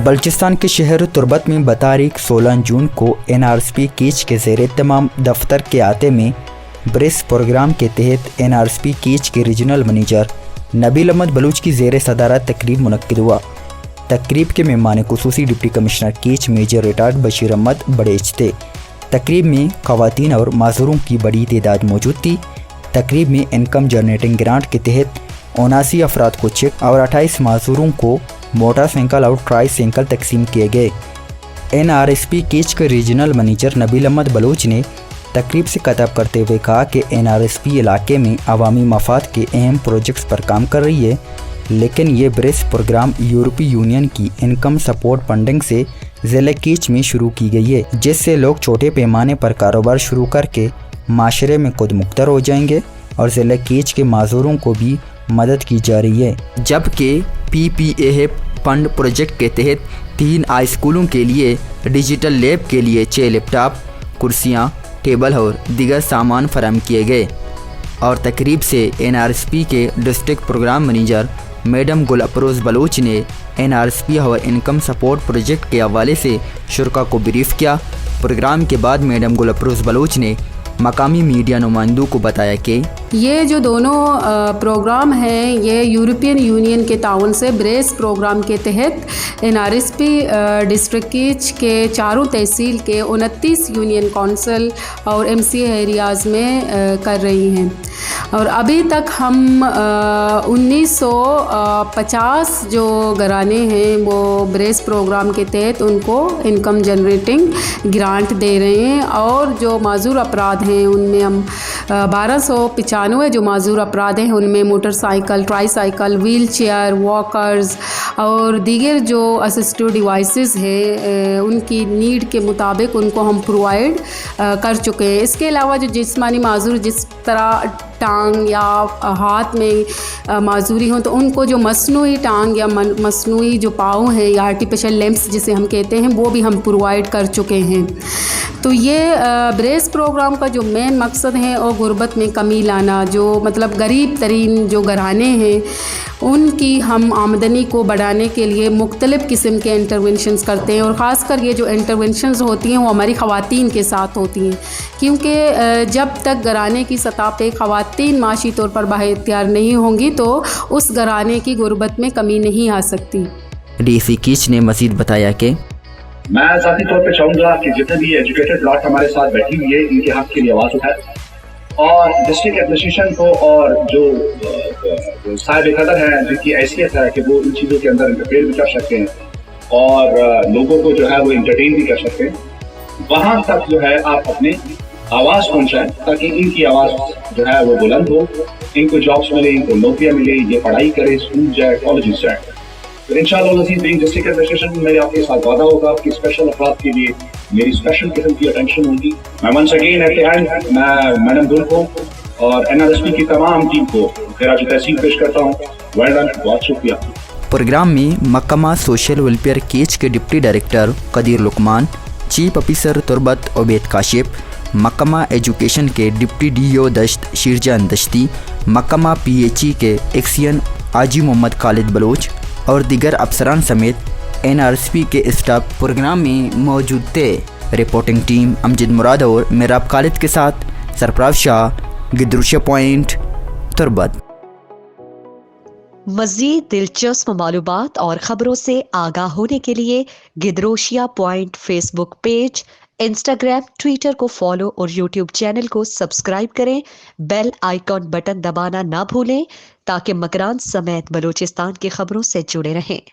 بلوچستان کے شہر تربت میں بتاریخ 16 جون کو NRSP کیچ کے زیر اہتمام دفتر کے احاطے میں بریس پروگرام کے تحت NRSP کیچ کے ریجنل منیجر نبیل احمد بلوچ کی زیر صدارت تقریب منعقد ہوا۔ تقریب کے مہمان خصوصی deputy commissioner Kech major retired Bashir Ahmed Barech تھے۔ تقریب میں خواتین اور معذوروں کی بڑی تعداد موجود تھی۔ تقریب میں انکم جنریٹنگ گرانٹ کے تحت 79 افراد کو چیک اور 28 معذوروں کو موٹر سائیکل اور ٹرائی سائیکل تقسیم کیے گئے۔ NRSP کیچ کے ریجنل منیجر نبیل احمد بلوچ نے تقریب سے خطاب کرتے ہوئے کہا کہ NRSP علاقے میں عوامی مفاد کے اہم پروجیکٹس پر کام کر رہی ہے، لیکن یہ بریس پروگرام یورپی یونین کی انکم سپورٹ فنڈنگ سے ضلع کیچ میں شروع کی گئی ہے، جس سے لوگ چھوٹے پیمانے پر کاروبار شروع کر کے معاشرے میں خود مختار ہو جائیں گے اور ضلع کیچ کے معذوروں کو بھی مدد کی جا رہی ہے۔ جبکہ PPA فنڈ پروجیکٹ کے تحت 3 ہائی اسکولوں کے لیے ڈیجیٹل لیب کے لیے 6 لیپ ٹاپ، کرسیاں، ٹیبل اور دیگر سامان فراہم کیے گئے۔ اور تقریب سے NRSP کے ڈسٹرکٹ پروگرام منیجر میڈم گل افروز بلوچ نے NRSP اور انکم سپورٹ پروجیکٹ کے حوالے سے شرکاء کو بریف کیا۔ پروگرام کے بعد میڈم گل افروز بلوچ نے مقامی میڈیا نمائندوں کو بتایا کہ یہ جو دونوں پروگرام ہیں یہ یورپین یونین کے تعاون سے بریس پروگرام کے تحت NRSP ڈسٹرکٹ کیچ کے چاروں تحصیل کے 29 یونین کونسل اور MCA ایریاز میں کر رہی ہیں، اور ابھی تک ہم 1950 جو گھرانے ہیں وہ بریس پروگرام کے تحت ان کو انکم جنریٹنگ گرانٹ دے رہے ہیں، اور جو معذور افراد ہیں ان میں ہم 1295 جو معذور افراد ہیں ان میں motorcycle, tricycle, wheelchair, walkers اور دیگر جو اسسٹو ڈیوائسز ہیں ان کی نیڈ کے مطابق ان کو ہم پرووائڈ کر چکے ہیں۔ اس کے علاوہ جو جسمانی معذور جس طرح ٹانگ یا ہاتھ میں معذوری ہوں تو ان کو جو مصنوعی ٹانگ یا مصنوعی جو پاؤں ہیں یا آرٹیفیشل لیمس جسے ہم کہتے ہیں وہ بھی ہم پرووائڈ کر چکے ہیں۔ تو یہ بریس پروگرام کا جو مین مقصد ہے وہ غربت میں کمی لانا، جو مطلب غریب ترین جو گھرانے ہیں ان کی ہم آمدنی کو بڑھانے کے لیے مختلف قسم کے انٹرونشنز کرتے ہیں، اور خاص کر یہ جو انٹرونشنز ہوتی ہیں وہ ہماری خواتین کے ساتھ ہوتی ہیں، کیونکہ جب تک گھرانے کی سطح پہ خواتین معاشی طور پر بااختیار نہیں ہوں گی تو اس گھرانے کی غربت میں کمی نہیں آ سکتی۔ DC کیچ نے مزید بتایا کہ میں ذاتی طور پہ چاہوں گا کہ جتنے بھی ایجوکیٹڈ لاٹ ہمارے ساتھ بیٹھی ہوئی ہے ان کے حق کے لیے آواز اٹھائے، اور ڈسٹرکٹ ایڈمنسٹریشن کو اور جو صاحب قدر ہیں جن کی حیثیت ہے کہ وہ ان چیزوں کے اندر انٹرفیئر بھی کر سکتے ہیں اور لوگوں کو جو ہے وہ انٹرٹین بھی کر سکتے ہیں، وہاں تک جو ہے آپ اپنے آواز پہنچائیں تاکہ ان کی آواز جو ہے وہ بلند ہو، ان کو جابس ملے، ان کو نوکریاں ملے، یہ پڑھائی کرے، اسکول جائے، کالجز جائے۔ تو انشاءاللہ العزیز ڈسٹرکٹ ایڈمنسٹریشن میرے آپ کے ساتھ وعدہ ہوگا کہ اسپیشل افراد کے لیے میری اسپیشل قسم کی اٹینشن ہوگی۔ میں once again at the end میں میڈم گل کو اور NRSP کی تمام ٹیم کو خراج تحسین پیش کرتا ہوں۔ ویل ڈن، بہت شکریہ۔ پروگرام میں محکمہ سوشل ویلفیئر کیچ کے ڈپٹی ڈائریکٹر قدیر لقمان، چیف آفیسر تربت عبید کاشف، محکمہ ایجوکیشن کے ڈپٹی DO دشت شیرجان دشتی، محکمہ PHE کے ایکسین حاجی محمد خالد بلوچ اور دیگر افسران سمیت NRSP کے اسٹاف پروگرام میں موجود تھے۔ رپورٹنگ ٹیم امجد مراد اور میراب خالد کے ساتھ سرفراز شاہ، گدروشہ پوائنٹ، تربت۔ مزید دلچسپ معلومات اور خبروں سے آگاہ ہونے کے لیے Gedrosia point Facebook page, Instagram, Twitter کو فالو اور یوٹیوب چینل کو سبسکرائب کریں۔ بیل آئیکن بٹن دبانا نہ بھولیں تاکہ مکران سمیت بلوچستان کی خبروں سے جڑے رہیں۔